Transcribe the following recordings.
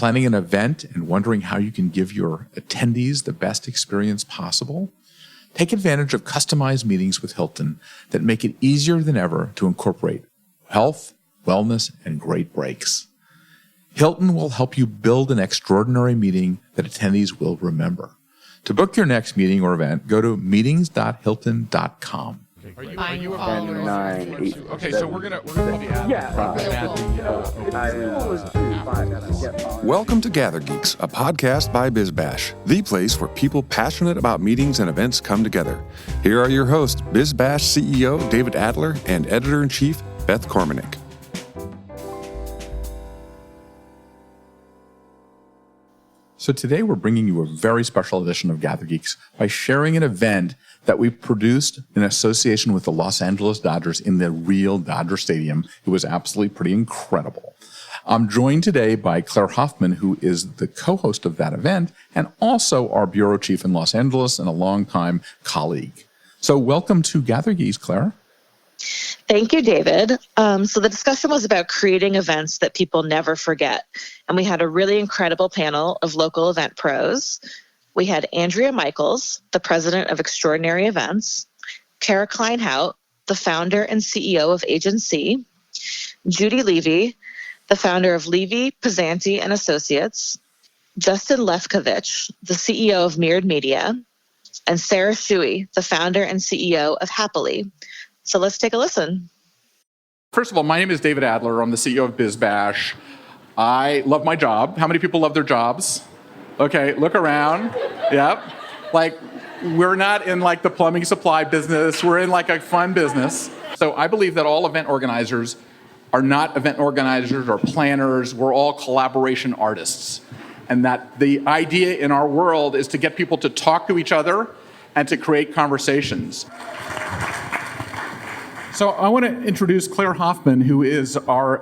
Planning an event and wondering how you can give your attendees the best experience possible? Take advantage of customized meetings with Hilton that make it easier than ever to incorporate health, wellness, and great breaks. Hilton will help you build an extraordinary meeting that attendees will remember. To book your next meeting or event, go to meetings.hilton.com. Are you a 9, 8, Okay, so we're gonna do the ad. Welcome to GatherGeeks, a podcast by BizBash, the place where people passionate about meetings and events come together. Here are your hosts, BizBash CEO David Adler and Editor-in-Chief Beth Cormanick. So today we're bringing you a very special edition of GatherGeeks by sharing an event that we produced in association with the Los Angeles Dodgers in the real Dodger Stadium. It was absolutely pretty incredible. I'm joined today by Claire Hoffman, who is the co-host of that event and also our bureau chief in Los Angeles and a longtime colleague. So welcome to GatherGeeks, Claire. Thank you, David. So the discussion was about creating events that people never forget. And we had a really incredible panel of local event pros. We had Andrea Michaels, the president of Extraordinary Events, Cara Kleinhaut, the founder and CEO of AGENC, Judy Levy, the founder of Levy, Pazanti and Associates, Justin Lefkovitch, the CEO of Mirrored Media, and Sarah Shewey, the founder and CEO of Happily. So let's take a listen. First of all, my name is David Adler. I'm the CEO of BizBash. I love my job. How many people love their jobs? Okay, look around. Yep. Like, we're not in like the plumbing supply business. We're in like a fun business. So I believe that all event organizers are not event organizers or planners. We're all collaboration artists. And that the idea in our world is to get people to talk to each other and to create conversations. So I want to introduce Claire Hoffman, who is our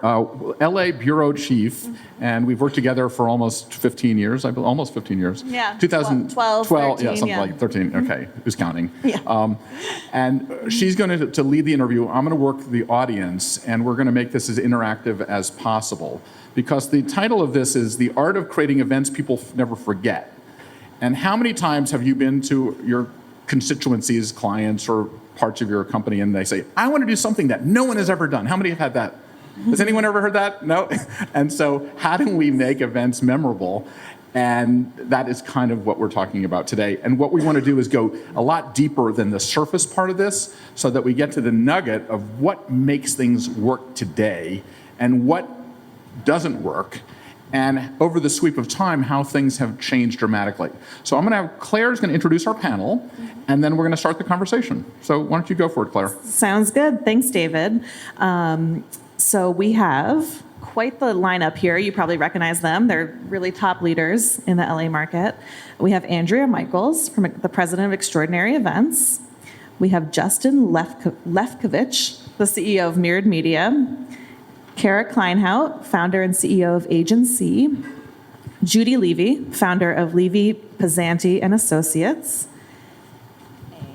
LA bureau chief, and we've worked together for almost 15 years, almost 15 years. Yeah, 2012, 13, yeah, something yeah. like 13, okay, who's counting? Yeah. And she's going to lead the interview. I'm going to work the audience, and we're going to make this as interactive as possible, because the title of this is The Art of Creating Events People Never Forget. And how many times have you been to your constituencies, clients, or parts of your company, and they say, I want to do something that no one has ever done? How many have had that? Has anyone ever heard that? No? And so how do we make events memorable? And that is kind of what we're talking about today. And what we want to do is go a lot deeper than the surface part of this so that we get to the nugget of what makes things work today and what doesn't work. And over the sweep of time, how things have changed dramatically. So I'm going to have Claire's going to introduce our panel, and then we're going to start the conversation. So why don't you go for it, Claire? Sounds good. Thanks, David. So we have quite the lineup here. You probably recognize them. They're really top leaders in the LA market. We have Andrea Michaels, the president of Extraordinary Events. We have Justin Lefkovitch, the CEO of Mirrored Media. Cara Kleinhaut, founder and CEO of AGENC. Judy Levy, founder of Levy, Pazanti and Associates.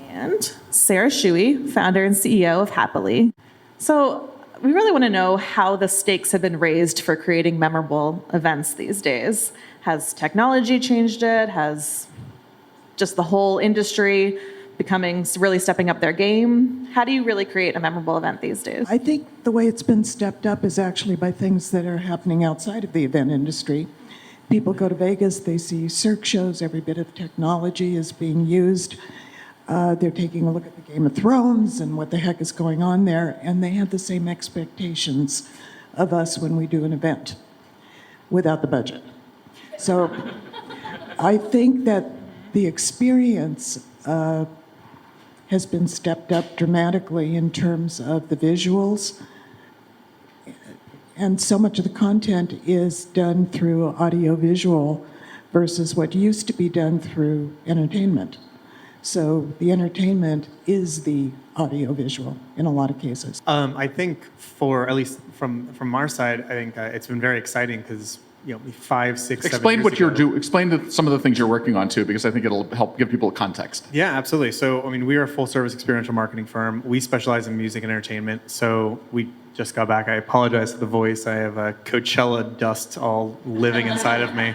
And Sarah Shewey, founder and CEO of Happily. So we really want to know how the stakes have been raised for creating memorable events these days. Has technology changed it? Has just the whole industry really stepping up their game? How do you really create a memorable event these days? I think the way it's been stepped up is actually by things that are happening outside of the event industry. People go to Vegas, they see Cirque shows, every bit of technology is being used. They're taking a look at the Game of Thrones and what the heck is going on there, and they have the same expectations of us when we do an event without the budget. So I think that the experience has been stepped up dramatically in terms of the visuals. And so much of the content is done through audio-visual versus what used to be done through entertainment. So the entertainment is the audio-visual in a lot of cases. I think at least from our side, I think it's been very exciting because 5, 6, 7 Explain years what you're ago. doing. Explain some of the things you're working on too, because I think it'll help give people context. Yeah, absolutely. So, I mean, we are a full-service experiential marketing firm. We specialize in music and entertainment. So we just got back. I apologize for the voice. I have Coachella dust all living inside of me.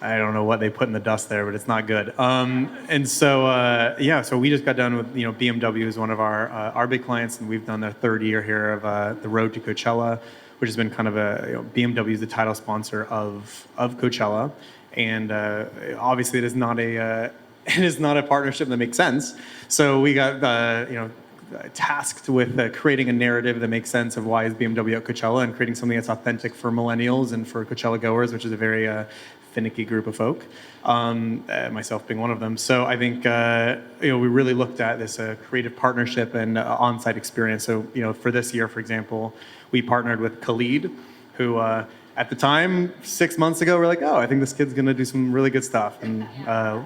I don't know what they put in the dust there, but it's not good. And so, so we just got done with, BMW is one of our big clients, and we've done their third year here of the Road to Coachella, which has been kind of BMW is the title sponsor of Coachella. And obviously it is not a partnership that makes sense. So we got, tasked with creating a narrative that makes sense of why is BMW at Coachella and creating something that's authentic for millennials and for Coachella goers, which is a very finicky group of folk, myself being one of them. So I think we really looked at this creative partnership and on-site experience. So for this year, for example, we partnered with Khalid, who at the time 6 months ago we're like, oh, I think this kid's gonna do some really good stuff. And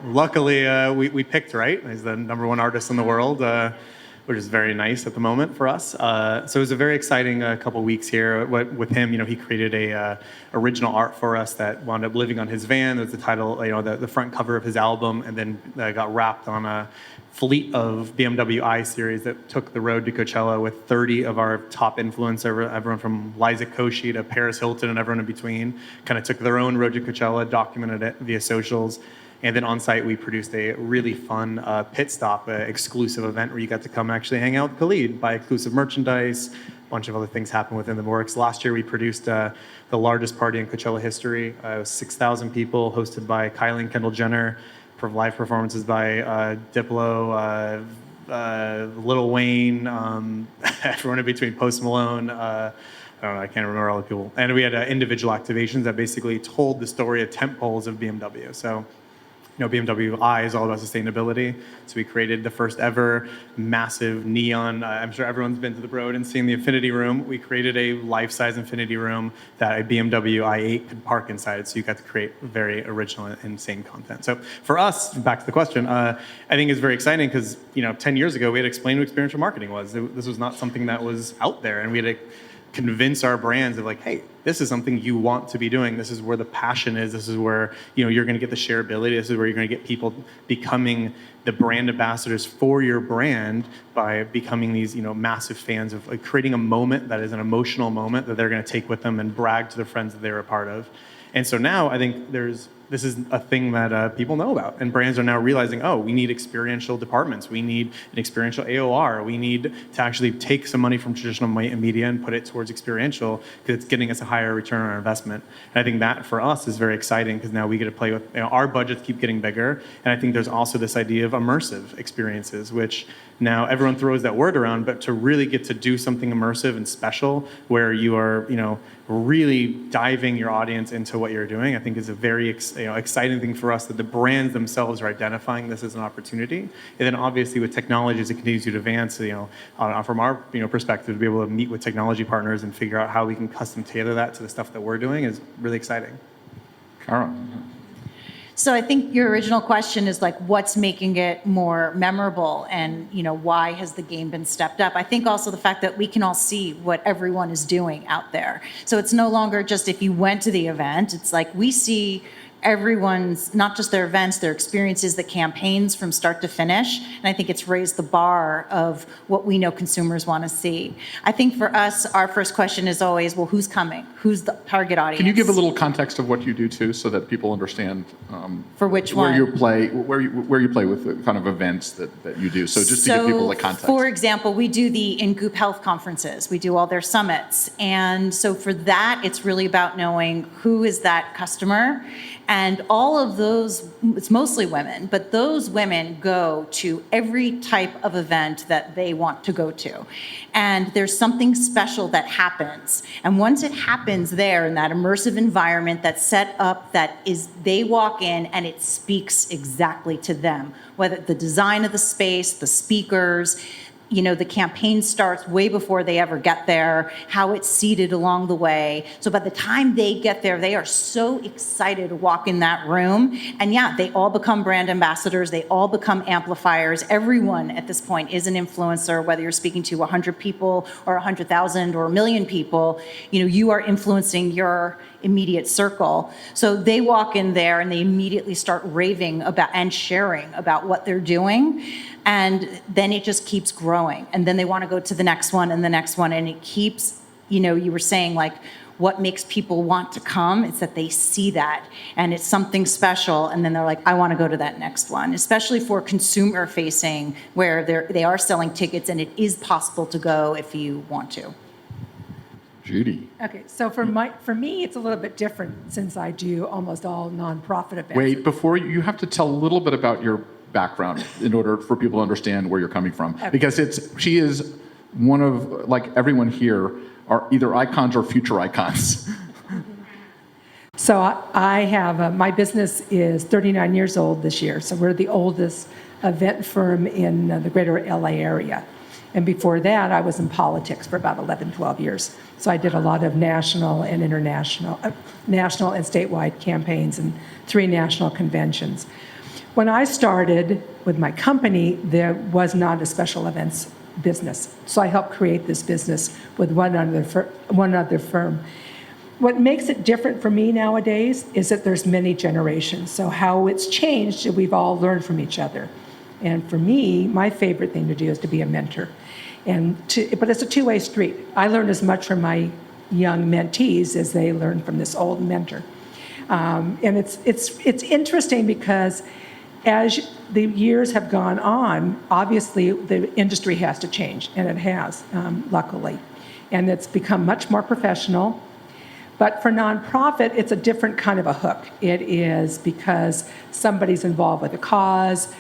luckily we picked right. He's the #1 artist in the world. Which is very nice at the moment for us. So it was a very exciting couple weeks here with him. He created a original art for us that wound up living on his van. It was the title, the front cover of his album, and then got wrapped on a fleet of BMW I series that took the road to Coachella with 30 of our top influencers, everyone from Liza Koshy to Paris Hilton and everyone in between, kind of took their own road to Coachella, documented it via socials. And then on site, we produced a really fun pit stop, exclusive event where you got to come actually hang out with Khalid, buy exclusive merchandise, a bunch of other things happen within the works. Last year, we produced the largest party in Coachella history. It was 6,000 people, hosted by Kylie and Kendall Jenner, live performances by Diplo, Lil Wayne, everyone in between, Post Malone. I don't know, I can't remember all the people. And we had individual activations that basically told the story of tent poles of BMW. So, BMW I is all about sustainability. So we created the first ever massive neon. I'm sure everyone's been to the Broad and seen the Infinity Room. We created a life-size Infinity Room that a BMW i8 could park inside. So you got to create very original and insane content. So for us, back to the question, I think it's very exciting because 10 years ago we had explained what experiential marketing was. This was not something that was out there, and we had to convince our brands of like, hey, this is something you want to be doing. This is where the passion is. This is where you're going to get the shareability. This is where you're going to get people becoming the brand ambassadors for your brand by becoming these massive fans of like creating a moment that is an emotional moment that they're going to take with them and brag to their friends that they were a part of. And so now I think this is a thing that people know about, and brands are now realizing, oh, we need experiential departments. We need an experiential AOR. We need to actually take some money from traditional media and put it towards experiential because it's getting us a higher return on our investment. And I think that for us is very exciting because now we get to play with, our budgets keep getting bigger. And I think there's also this idea of immersive experiences, which now everyone throws that word around, but to really get to do something immersive and special where you are, really diving your audience into what you're doing, I think is a very exciting thing for us that the brands themselves are identifying this as an opportunity. And then obviously with technology as it continues to advance, from our perspective, to be able to meet with technology partners and figure out how we can custom tailor that to the stuff that we're doing is really exciting. Cara. So I think your original question is like, what's making it more memorable, and why has the game been stepped up? I think also the fact that we can all see what everyone is doing out there. So it's no longer just if you went to the event, it's like we see everyone's, not just their events, their experiences, the campaigns from start to finish. And I think it's raised the bar of what we know consumers want to see. I think for us, our first question is always, well, who's coming? Who's the target audience? Can you give a little context of what you do too, so that people understand for which where one? where you play with the kind of events that you do? So just to give people the context. For example, we do the in-group health conferences. We do all their summits. And so for that, it's really about knowing who is that customer. And all of those, it's mostly women, but those women go to every type of event that they want to go to. And there's something special that happens. And once it happens there in that immersive environment that's set up, that is, they walk in and it speaks exactly to them, whether the design of the space, the speakers, the campaign starts way before they ever get there, how it's seated along the way. So by the time they get there, they are so excited to walk in that room. And yeah, they all become brand ambassadors. They all become amplifiers. Everyone at this point is an influencer, whether you're speaking to 100 people or 100,000 or 1 million people, you are influencing your immediate circle. So they walk in there and they immediately start raving about and sharing about what they're doing. And then it just keeps growing. And then they want to go to the next one and the next one. And it keeps, you were saying like, what makes people want to come is that they see that and it's something special, and then they're like, I want to go to that next one, especially for consumer facing where they are selling tickets and it is possible to go if you want to. Judy. Okay, so for me, it's a little bit different since I do almost all nonprofit events. Wait, before you have to tell a little bit about your background in order for people to understand where you're coming from. Okay. Because she is one of, like everyone here, are either icons or future icons. So I have, my business is 39 years old this year, so we're the oldest event firm in the greater LA area. And before that, I was in politics for about 11, 12 years. So I did a lot of national and international, national and statewide campaigns and 3 national conventions. When I started with my company, there was not a special events business. So I helped create this business with one other firm. What makes it different for me nowadays is that there's many generations. So how it's changed, we've all learned from each other. And for me, my favorite thing to do is to be a mentor. But it's a two-way street. I learn as much from my young mentees as they learn from this old mentor. And it's interesting because as the years have gone on, obviously the industry has to change, and it has, luckily. And it's become much more professional. But for nonprofit, it's a different kind of a hook. It is because somebody's involved with a cause,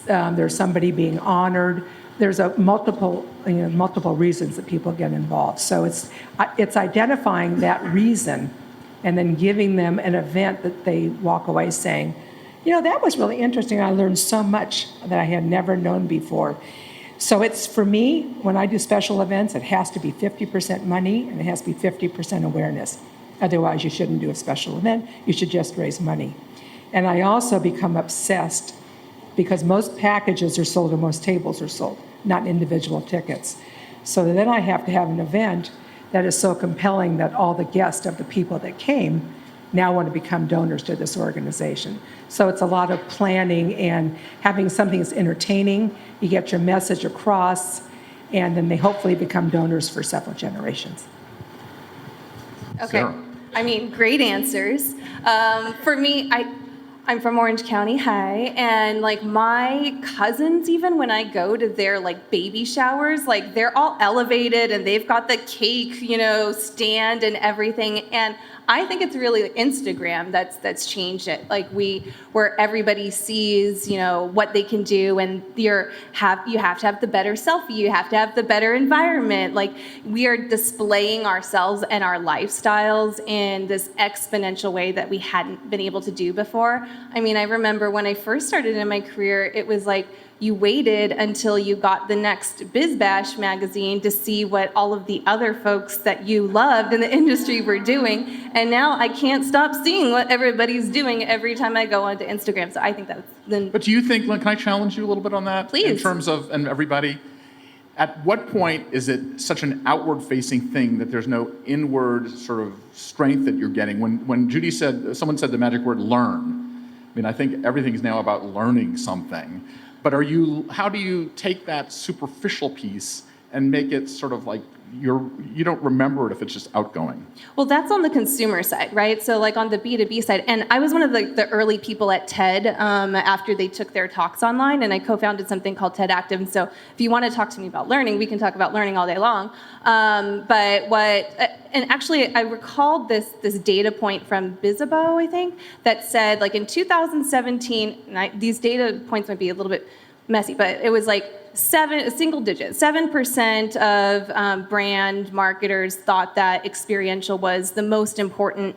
there's somebody being honored, there's multiple reasons that people get involved. So it's identifying that reason and then giving them an event that they walk away saying, that was really interesting. I learned so much that I had never known before. So it's, for me, when I do special events, it has to be 50% money and it has to be 50% awareness. Otherwise, you shouldn't do a special event. You should just raise money. And I also become obsessed because most packages are sold and most tables are sold, not individual tickets. So then I have to have an event that is so compelling that all the guests of the people that came now want to become donors to this organization. So it's a lot of planning and having something that's entertaining. You get your message across, and then they hopefully become donors for several generations. Okay. Sarah. I mean, great answers. For me, I'm from Orange County High, and like my cousins, even when I go to their like baby showers, like they're all elevated and they've got the cake, stand and everything. And I think it's really Instagram that's changed it. Like where everybody sees, what they can do, and you have to have the better selfie, you have to have the better environment. Like we are displaying ourselves and our lifestyles in this exponential way that we hadn't been able to do before. I mean, I remember when I first started in my career, it was like you waited until you got the next BizBash magazine to see what all of the other folks that you loved in the industry were doing. And now I can't stop seeing what everybody's doing every time I go onto Instagram. So I think that's the... But do you think, can I challenge you a little bit on that? Please. In terms of, and everybody, at what point is it such an outward-facing thing that there's no inward sort of strength that you're getting? When Judy said, someone said the magic word learn. I mean, I think everything is now about learning something. But how do you take that superficial piece and make it sort of like you don't remember it if it's just outgoing? Well, that's on the consumer side, right? So like on the B2B side, and I was one of the early people at TED after they took their talks online, and I co-founded something called TED Active. And so if you want to talk to me about learning, we can talk about learning all day long. And actually I recalled this data point from BizBash, I think, that said like in 2017, and these data points might be a little bit messy, but it was like single digit, 7% of brand marketers thought that experiential was the most important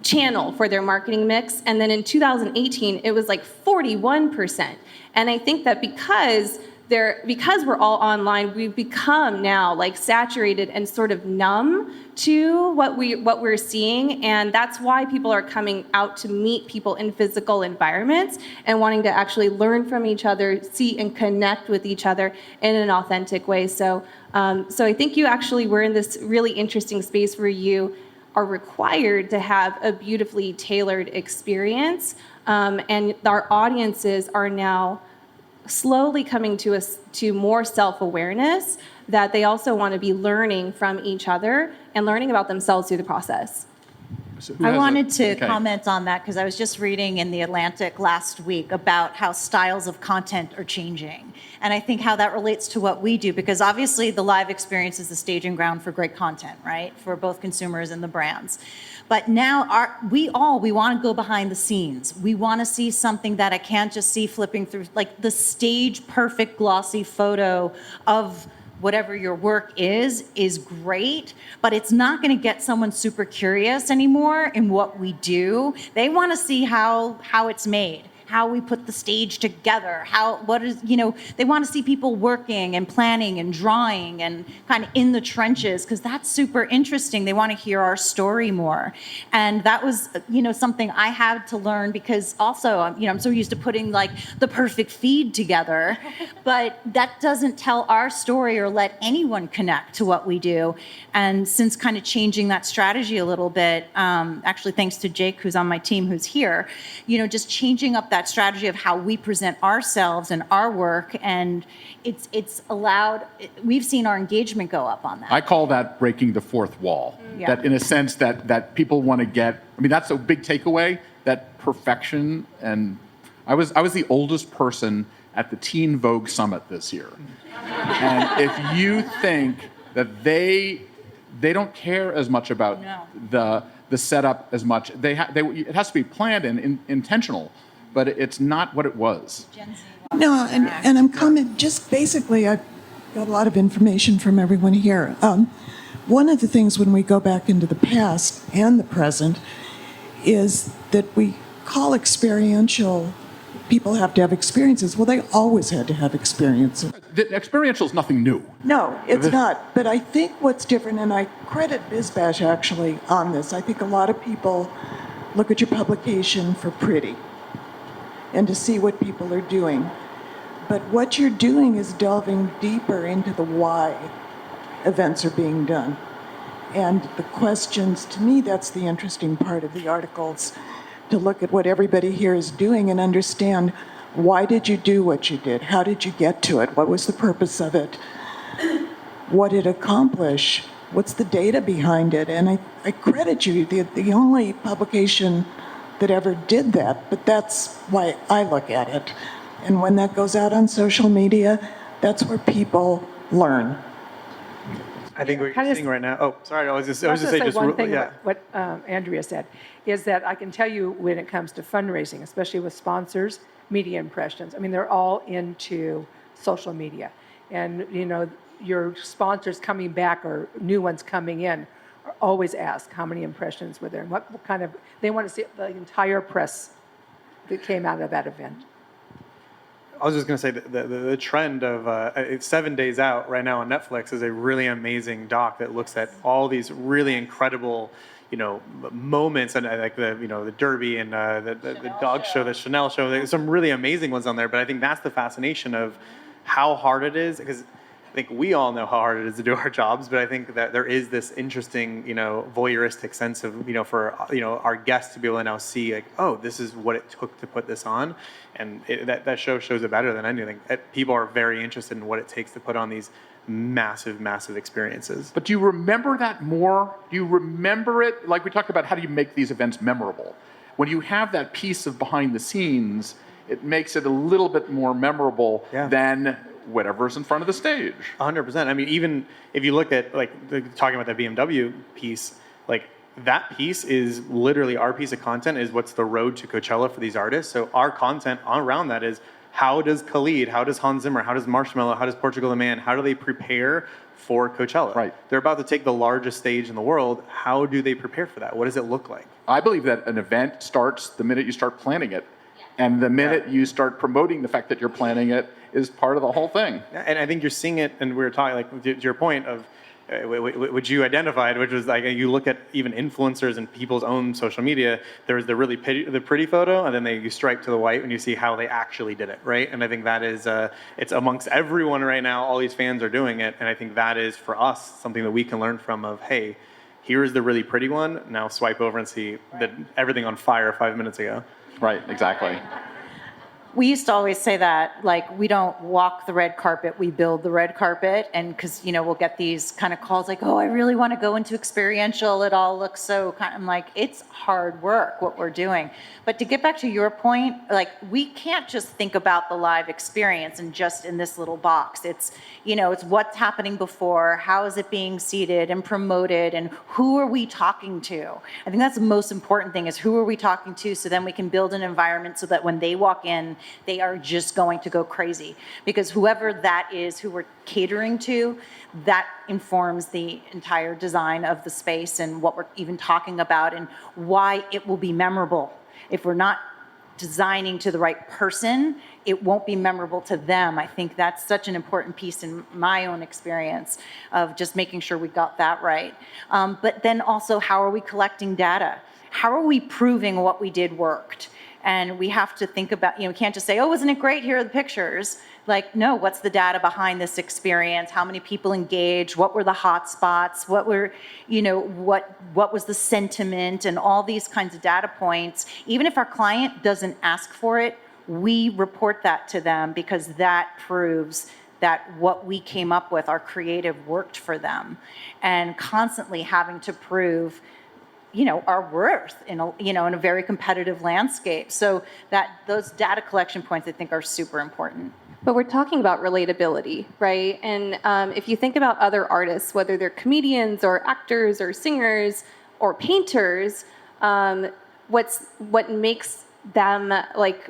channel for their marketing mix. And then in 2018, it was like 41%. And I think that because we're all online, we've become now like saturated and sort of numb to what we're seeing, and that's why people are coming out to meet people in physical environments and wanting to actually learn from each other, see and connect with each other in an authentic way. So I think you actually were in this really interesting space where you are required to have a beautifully tailored experience. And our audiences are now slowly coming to us to more self-awareness that they also want to be learning from each other and learning about themselves through the process. So who I has wanted to okay. comment on that because I was just reading in The Atlantic last week about how styles of content are changing. And I think how that relates to what we do, because obviously the live experience is the staging ground for great content, right? For both consumers and the brands. But now we want to go behind the scenes. We want to see something that I can't just see flipping through, like the stage perfect glossy photo of whatever your work is great, but it's not going to get someone super curious anymore in what we do. They want to see how it's made, how we put the stage together, they want to see people working and planning and drawing and kind of in the trenches, because that's super interesting. They want to hear our story more. And that was, something I had to learn, because also, I'm so used to putting like the perfect feed together, but that doesn't tell our story or let anyone connect to what we do. And since kind of changing that strategy a little bit, actually thanks to Jake, who's on my team, who's here, just changing up that strategy of how we present ourselves and our work, and it's allowed, we've seen our engagement go up on that. I call that breaking the fourth wall. Yeah. That in a sense that people want to get, that's a big takeaway, that perfection. And I was the oldest person at the Teen Vogue Summit this year. And if you think that they don't care as much about the setup as much, it has to be planned and intentional, but it's not what it was. No, and I'm coming, just basically, I've got a lot of information from everyone here. One of the things when we go back into the past and the present is that we call experiential, people have to have experiences. Well, they always had to have experiences. The experiential is nothing new. No, it's not. But I think what's different, and I credit BizBash actually on this, I think a lot of people look at your publication for pretty and to see what people are doing. But what you're doing is delving deeper into the why events are being done. And the questions, to me, that's the interesting part of the articles, to look at what everybody here is doing and understand, why did you do what you did? How did you get to it? What was the purpose of it? What did it accomplish? What's the data behind it? And I credit you, the only publication that ever did that, but that's why I look at it. And when that goes out on social media, that's where people learn. I think what you're seeing right now. Oh, sorry. I was just say one thing. What Andrea said is that I can tell you when it comes to fundraising, especially with sponsors, media impressions. They're all into social media, and your sponsors coming back or new ones coming in are always ask how many impressions were there and what kind of. They want to see the entire press that came out of that event. I was just going to say the trend of it's 7 days out right now on Netflix is a really amazing doc that looks at all these really incredible, moments, and like the Derby and the dog show, the Chanel show. There's some really amazing ones on there, but I think that's the fascination of how hard it is, because I think we all know how hard it is to do our jobs, but I think that there is this interesting, voyeuristic sense of, for, our guests to be able to now see, like, oh, this is what it took to put this on. And that show shows it better than anything. People are very interested in what it takes to put on these massive, massive experiences. But do you remember that more? Do you remember it? Like we talked about, how do you make these events memorable? When you have that piece of behind the scenes, it makes it a little bit more memorable than whatever's in front of the stage. 100%. Even if you look at, talking about that BMW piece, that piece is literally our piece of content is what's the road to Coachella for these artists. So our content around that is, how does Khalid, how does Hans Zimmer, how does Marshmello, how does Portugal the Man, how do they prepare for Coachella? Right. They're about to take the largest stage in the world. How do they prepare for that? What does it look like? I believe that an event starts the minute you start planning it. And the minute you start promoting the fact that you're planning it is part of the whole thing. Yeah, and I think you're seeing it, and we were talking, to your point of, which you identified, which was you look at even influencers and people's own social media, there's the pretty photo, and then you stripe to the white and you see how they actually did it, right? And I think that is, it's amongst everyone right now, all these fans are doing it, and I think that is, for us, something that we can learn from of, hey, here's the really pretty one. Now swipe over and see that everything on fire 5 minutes ago. Right, exactly. We used to always say that, like, we don't walk the red carpet, we build the red carpet. And because, we'll get these kind of calls like, oh, I really want to go into experiential. It all looks so kind of, I'm like, it's hard work what we're doing. But to get back to your point, like, we can't just think about the live experience and just in this little box. It's, it's what's happening before, how is it being seeded and promoted, and who are we talking to? I think that's the most important thing, is who are we talking to, so then we can build an environment so that when they walk in, they are just going to go crazy. Because whoever that is who we're catering to, that informs the entire design of the space and what we're even talking about and why it will be memorable. If we're not designing to the right person, it won't be memorable to them. I think that's such an important piece in my own experience of just making sure we got that right. But then also, how are we collecting data? How are we proving what we did worked? And we have to think about, we can't just say, oh, wasn't it great? Here are the pictures. Like, no, what's the data behind this experience? How many people engaged? What were the hot spots? What were, what was the sentiment? And all these kinds of data points. Even if our client doesn't ask for it, we report that to them, because that proves that what we came up with, our creative, worked for them. And constantly having to prove our worth in a very competitive landscape. So that those data collection points, I think, are super important. But we're talking about relatability, right? And if you think about other artists, whether they're comedians or actors or singers or painters, what makes them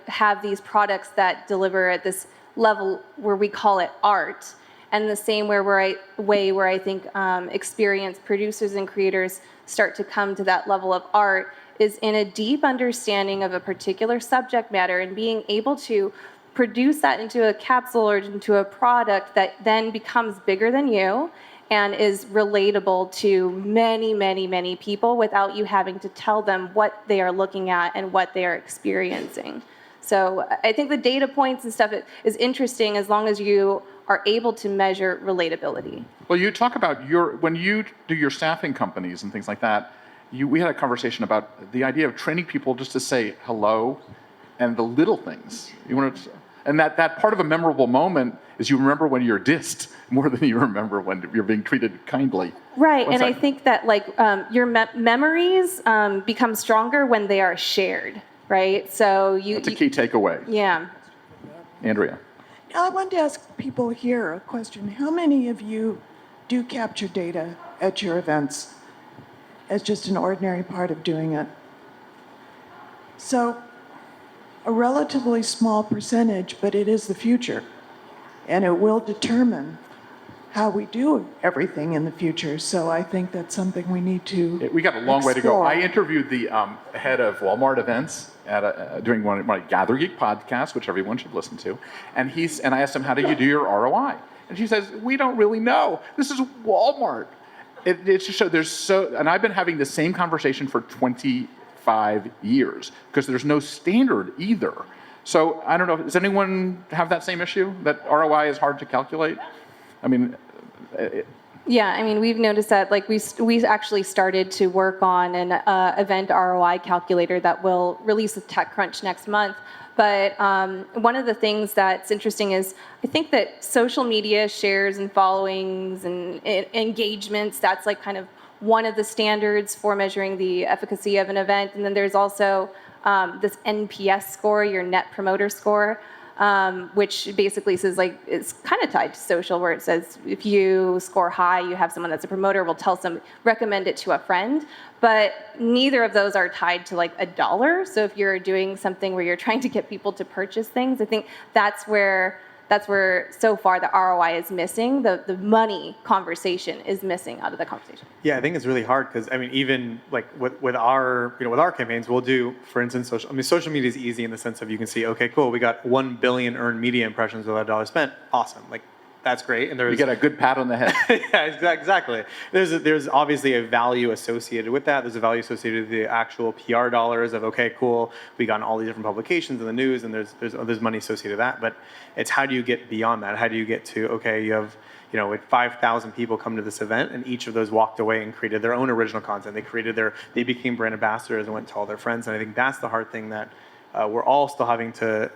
have these products that deliver at this level where we call it art, and the same way where I think experienced producers and creators start to come to that level of art is in a deep understanding of a particular subject matter and being able to produce that into a capsule or into a product that then becomes bigger than you and is relatable to many, many, many people without you having to tell them what they are looking at and what they are experiencing. So I think the data points and stuff is interesting as long as you are able to measure relatability. Well, you talk about when you do your staffing companies and things like that, we had a conversation about the idea of training people just to say hello and the little things. And that part of a memorable moment is you remember when you're dissed more than you remember when you're being treated kindly. Right, and I think that your memories become stronger when they are shared, right? So that's a key takeaway. Yeah. Andrea. Now, I wanted to ask people here a question. How many of you do capture data at your events as just an ordinary part of doing it? So, a relatively small percentage, but it is the future. And it will determine how we do everything in the future. So I think that's something we need to We got a long way to go. explore. I interviewed the head of Walmart events during one of my GatherGeek podcasts, which everyone should listen to. And I asked him, how do you do your ROI? And she says, we don't really know. This is Walmart. It just shows and I've been having the same conversation for 25 years because there's no standard either. So I don't know, does anyone have that same issue, that ROI is hard to calculate? I mean, we've noticed that we actually started to work on an event ROI calculator that will release with TechCrunch next month. But one of the things that's interesting is I think that social media shares and followings and engagements, that's kind of one of the standards for measuring the efficacy of an event. And then there's also this NPS score, your Net Promoter Score, which basically says it's kind of tied to social, where it says if you score high, you have someone that's a promoter, will recommend it to a friend. But neither of those are tied to a dollar. So if you're doing something where you're trying to get people to purchase things, I think that's where so far the ROI is missing. The money conversation is missing out of the conversation. Yeah, I think it's really hard because even with our campaigns, we'll do, for instance, social media is easy in the sense of you can see, okay, cool, we got 1 billion earned media impressions with $1 spent, awesome. that's great. And You get a good pat on the head. yeah, exactly. There's obviously a value associated with that. There's a value associated with the actual PR dollars of, okay, cool, we got all these different publications in the news, and there's money associated with that. But it's how do you get beyond that? How do you get to, okay, you have, with 5,000 people come to this event, and each of those walked away and created their own original content. They became brand ambassadors and went to all their friends. And I think that's the hard thing that we're all still having to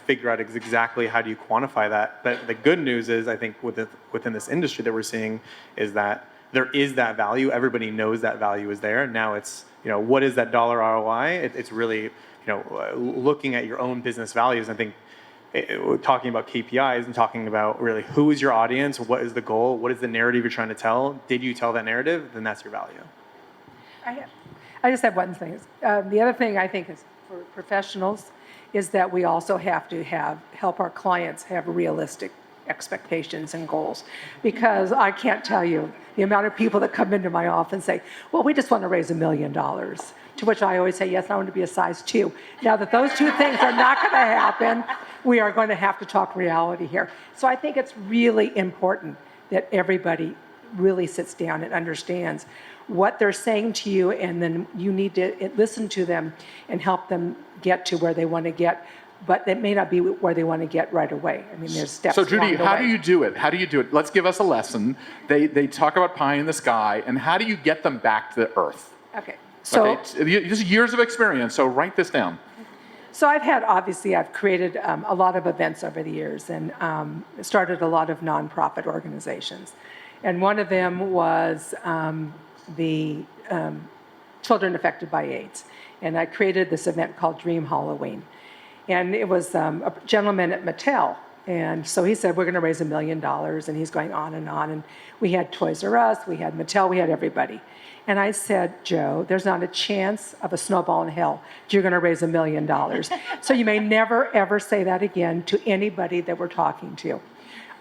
figure out exactly how do you quantify that. But the good news is, I think within this industry that we're seeing is that there is that value. Everybody knows that value is there. Now it's, what is that dollar ROI? It's really, looking at your own business values. I think talking about KPIs and talking about really who is your audience, what is the goal, what is the narrative you're trying to tell? Did you tell that narrative? Then that's your value. I just have one thing. The other thing I think is for professionals is that we also have to help our clients have realistic expectations and goals. Because I can't tell you the amount of people that come into my office and say, well, we just want to raise $1 million. To which I always say, yes, I want to be a size 2. Now that those two things are not going to happen, we are going to have to talk reality here. So I think it's really important that everybody really sits down and understands what they're saying to you, and then you need to listen to them and help them get to where they want to get, but that may not be where they want to get right away. I mean, there's steps. So Judy, along the how way. do you do it? How do you do it? Let's give us a lesson. They talk about pie in the sky, and how do you get them back to earth? Okay. So, this is years of experience, so write this down. So I've created a lot of events over the years, and started a lot of nonprofit organizations. And one of them was the children affected by AIDS. And I created this event called Dream Halloween. And it was a gentleman at Mattel. And so he said, we're going to raise $1 million. And he's going on. And we had Toys R Us, we had Mattel, we had everybody. And I said, Joe, there's not a chance of a snowball in hell you're going to raise $1 million. So you may never, ever say that again to anybody that we're talking to.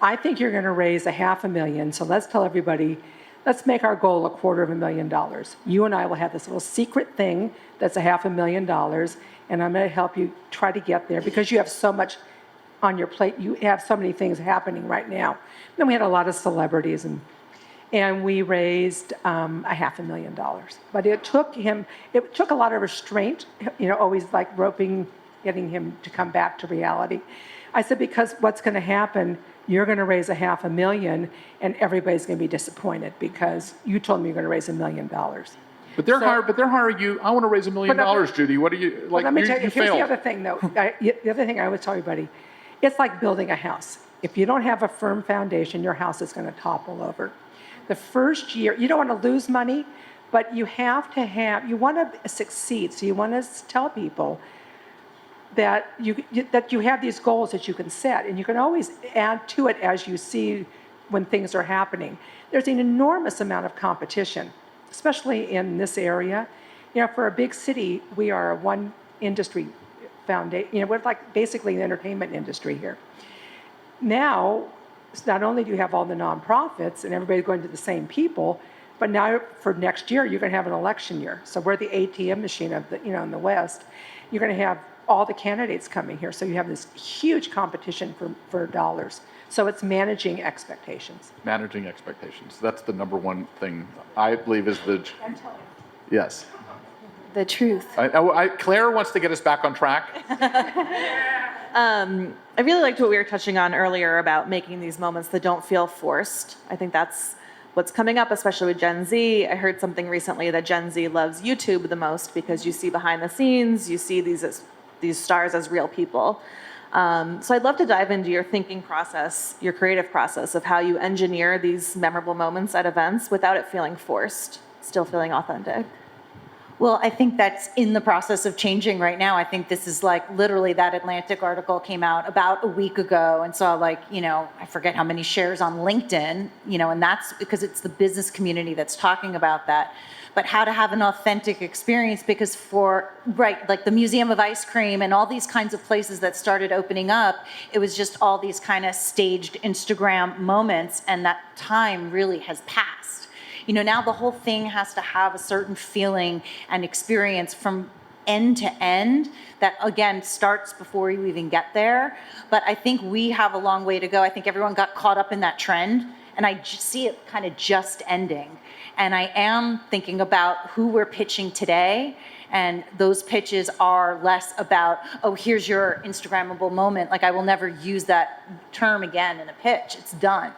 I think you're going to raise $500,000. So let's tell everybody, let's make our goal $250,000. You and I will have this little secret thing that's $500,000, and I'm going to help you try to get there because you have so much on your plate. You have so many things happening right now. Then we had a lot of celebrities, and we raised $500,000. But it took a lot of restraint, always like roping, getting him to come back to reality. I said, because what's going to happen, you're going to raise $500,000 and everybody's going to be disappointed because you told me you're going to raise $1 million. But they're hiring you. I want to raise $1 million, Judy. What do you like? Let me tell you. Here's failed. the other thing, though. The other thing I always tell everybody, it's like building a house. If you don't have a firm foundation, your house is going to topple over. The first year, you don't want to lose money, but you want to succeed. So you want to tell people that you have these goals that you can set, and you can always add to it as you see when things are happening. There's an enormous amount of competition, especially in this area. For a big city, we are one industry foundation. We're like basically the entertainment industry here. Now, not only do you have all the nonprofits and everybody going to the same people, but now for next year, you're going to have an election year. So we're the ATM machine of the, in the West. You're going to have all the candidates coming here. So you have this huge competition for dollars. So it's managing expectations. Managing expectations. That's the number one thing I believe is the. I'm telling you. Yes. The truth. Claire wants to get us back on track. I really liked what we were touching on earlier about making these moments that don't feel forced. I think that's what's coming up, especially with Gen Z. I heard something recently that Gen Z loves YouTube the most because you see behind the scenes, you see these stars as real people. So I'd love to dive into your thinking process, your creative process of how you engineer these memorable moments at events without it feeling forced, still feeling authentic. Well, I think that's in the process of changing right now. I think this is like literally that Atlantic article came out about a week ago and saw I forget how many shares on LinkedIn, and that's because it's the business community that's talking about that. But how to have an authentic experience, because like the Museum of Ice Cream and all these kinds of places that started opening up, it was just all these kind of staged Instagram moments, and that time really has passed. Now the whole thing has to have a certain feeling and experience from end to end that, again, starts before you even get there. But I think we have a long way to go. I think everyone got caught up in that trend, and I see it kind of just ending. And I am thinking about who we're pitching today, and those pitches are less about, oh, here's your Instagrammable moment. Like, I will never use that term again in a pitch. It's done.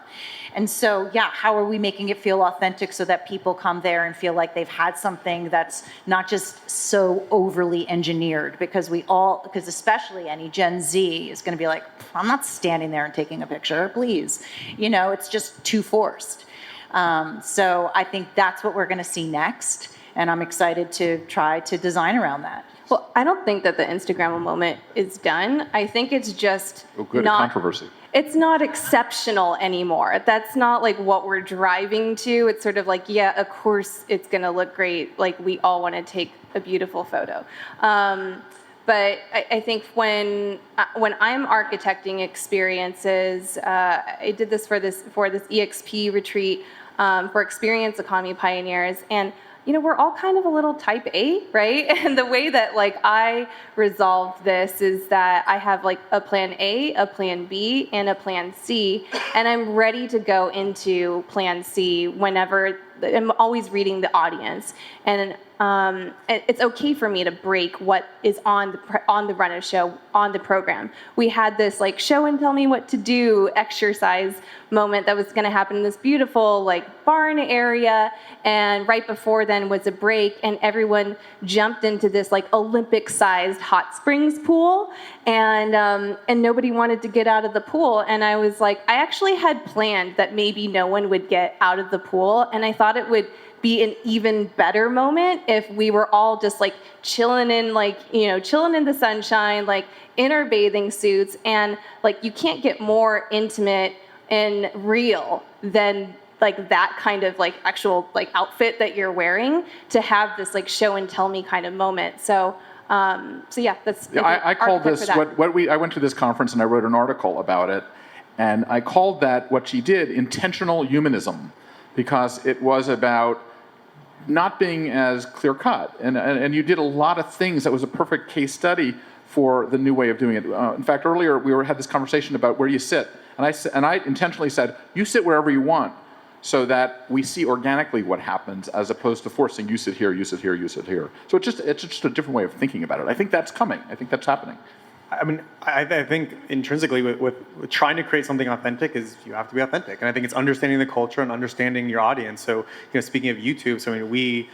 And so, yeah, how are we making it feel authentic so that people come there and feel like they've had something that's not just so overly engineered? Because especially any Gen Z is going to be like, I'm not standing there and taking a picture, please. It's just too forced. So I think that's what we're going to see next. And I'm excited to try to design around that. Well, I don't think that the Instagram moment is done. I think it's just controversy. It's not exceptional anymore. That's not like what we're driving to. It's sort of like, yeah, of course it's going to look great. Like, we all want to take a beautiful photo. But I think when I'm architecting experiences, I did this for this EXP retreat for experience economy pioneers, and we're all kind of a little type A, right? And the way that I resolve this is that I have a plan A, a plan B, and a plan C, and I'm ready to go into plan C whenever. I'm always reading the audience, and it's okay for me to break what is on the run of show on the program. We had this show and tell me what to do exercise moment that was going to happen in this beautiful barn area, and right before then was a break, and everyone jumped into this Olympic-sized hot springs pool, and nobody wanted to get out of the pool, and I was I actually had planned that maybe no one would get out of the pool, and I thought it would be an even better moment if we were all just chilling in chilling in the sunshine, in our bathing suits, and you can't get more intimate and real than that kind of actual outfit that you're wearing to have this show and tell me kind of moment. So yeah, that's I called this I went to this conference and I wrote an article about it, and I called that, what she did, intentional humanism, because it was about not being as clear cut, and you did a lot of things that was a perfect case study for the new way of doing it. In fact, earlier we had this conversation about where you sit, and I intentionally said, you sit wherever you want, so that we see organically what happens, as opposed to forcing you sit here, you sit here, you sit here. So it's just a different way of thinking about it. I think that's coming. I think that's happening. I mean, I think intrinsically with trying to create something authentic is you have to be authentic, and I think it's understanding the culture and understanding your audience. So, speaking of YouTube, so we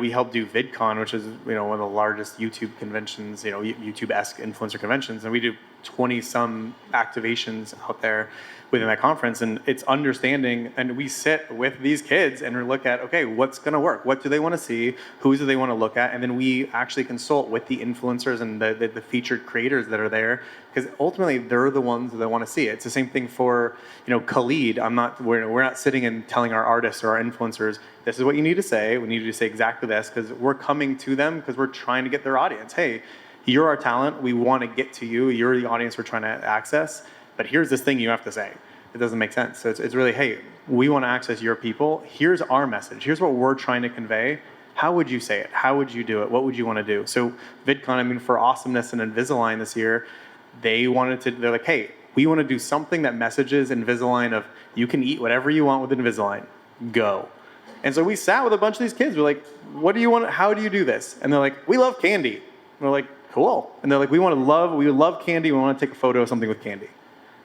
helped do VidCon, which is one of the largest YouTube conventions, YouTube-esque influencer conventions, and we do 20-some activations out there within that conference, and it's understanding, and we sit with these kids and we look at, okay, what's going to work? What do they want to see? Who do they want to look at? And then we actually consult with the influencers and the featured creators that are there, because ultimately they're the ones that want to see it. It's the same thing for, Khalid. We're not sitting and telling our artists or our influencers, this is what you need to say. We need you to say exactly this, because we're coming to them because we're trying to get their audience. Hey, you're our talent. We want to get to you. You're the audience we're trying to access. But here's this thing you have to say. It doesn't make sense. So it's really, hey, we want to access your people. Here's our message. Here's what we're trying to convey. How would you say it? How would you do it? What would you want to do? So VidCon, for Awesomeness and Invisalign this year, they're like, hey, we want to do something that messages Invisalign of, you can eat whatever you want with Invisalign. Go. And so we sat with a bunch of these kids. We're like, what do you want? How do you do this? And they're like, we love candy. And we're like, cool. And they're like, we love candy. We want to take a photo of something with candy.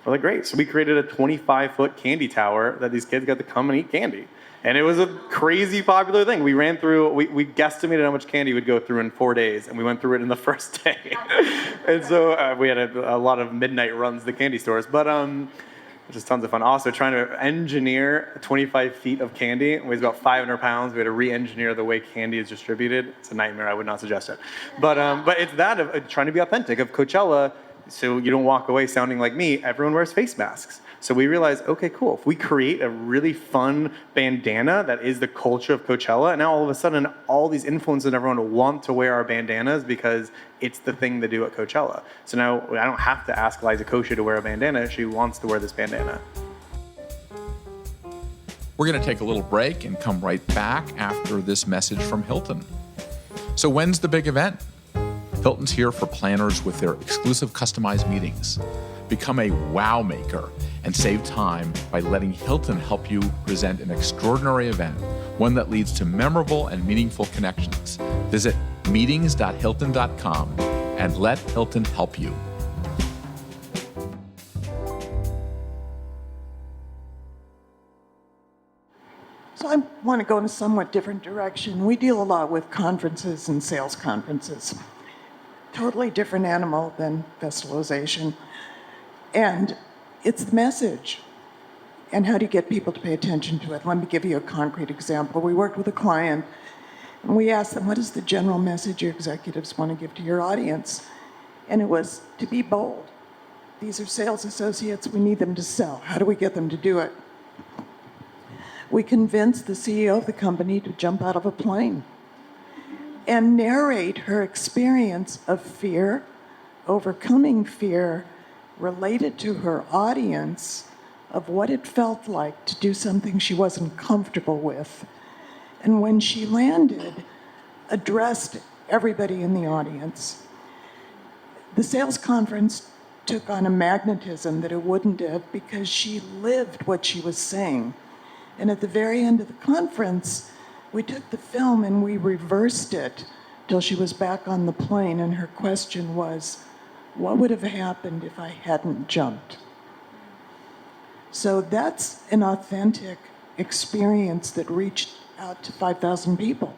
We're like, great. So we created a 25-foot candy tower that these kids got to come and eat candy. And it was a crazy popular thing. We guesstimated how much candy we'd go through in 4 days, and we went through it in the first day. And so we had a lot of midnight runs to the candy stores, but which is tons of fun. Also, trying to engineer 25 feet of candy. It weighs about 500 pounds. We had to re-engineer the way candy is distributed. It's a nightmare. I would not suggest it. But it's that of trying to be authentic of Coachella, so you don't walk away sounding like me. Everyone wears face masks. So we realized, okay, cool. If we create a really fun bandana that is the culture of Coachella, and now all of a sudden, all these influencers and everyone want to wear our bandanas because it's the thing to do at Coachella. So now I don't have to ask Liza Koshy to wear a bandana. She wants to wear this bandana. We're going to take a little break and come right back after this message from Hilton. So when's the big event? Hilton's here for planners with their exclusive customized meetings. Become a wow maker and save time by letting Hilton help you present an extraordinary event, one that leads to memorable and meaningful connections. Visit meetings.hilton.com and let Hilton help you. So I want to go in a somewhat different direction. We deal a lot with conferences and sales conferences. Totally different animal than festivalization. And it's the message. And how do you get people to pay attention to it? Let me give you a concrete example. We worked with a client, and we asked them, what is the general message your executives want to give to your audience? And it was to be bold. These are sales associates. We need them to sell. How do we get them to do it? We convinced the CEO of the company to jump out of a plane and narrate her experience of fear, overcoming fear related to her audience, of what it felt like to do something she wasn't comfortable with. And when she landed, addressed everybody in the audience. The sales conference took on a magnetism that it wouldn't have because she lived what she was saying. And at the very end of the conference, we took the film and we reversed it till she was back on the plane, and her question was, what would have happened if I hadn't jumped? So that's an authentic experience that reached out to 5,000 people.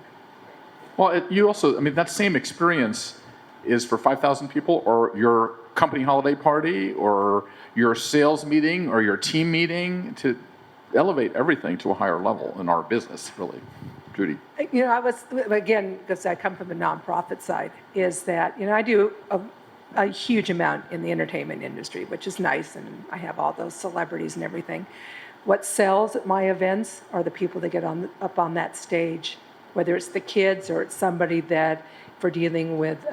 Well, you also, I mean, that same experience is for 5,000 people, or your company holiday party, or your sales meeting, or your team meeting, to elevate everything to a higher level in our business, really. Judy? You know, I was, again, because I come from the nonprofit side, is that, you know, I do a huge amount in the entertainment industry, which is nice, and I have all those celebrities and everything. What sells at my events are the people that get up on that stage, whether it's the kids or it's somebody that, for dealing with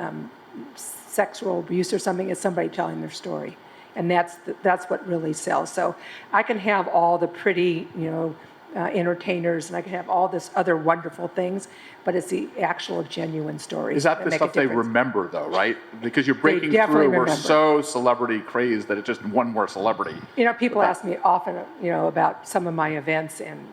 sexual abuse or something, is somebody telling their story. And that's what really sells. So I can have all the pretty, you know, entertainers, and I can have all this other wonderful things, but it's the actual genuine stories. Is that the stuff they remember, though, right? Because you're breaking through, we're so celebrity crazed that it's just one more celebrity. You know, people ask me often, you know, about some of my events, and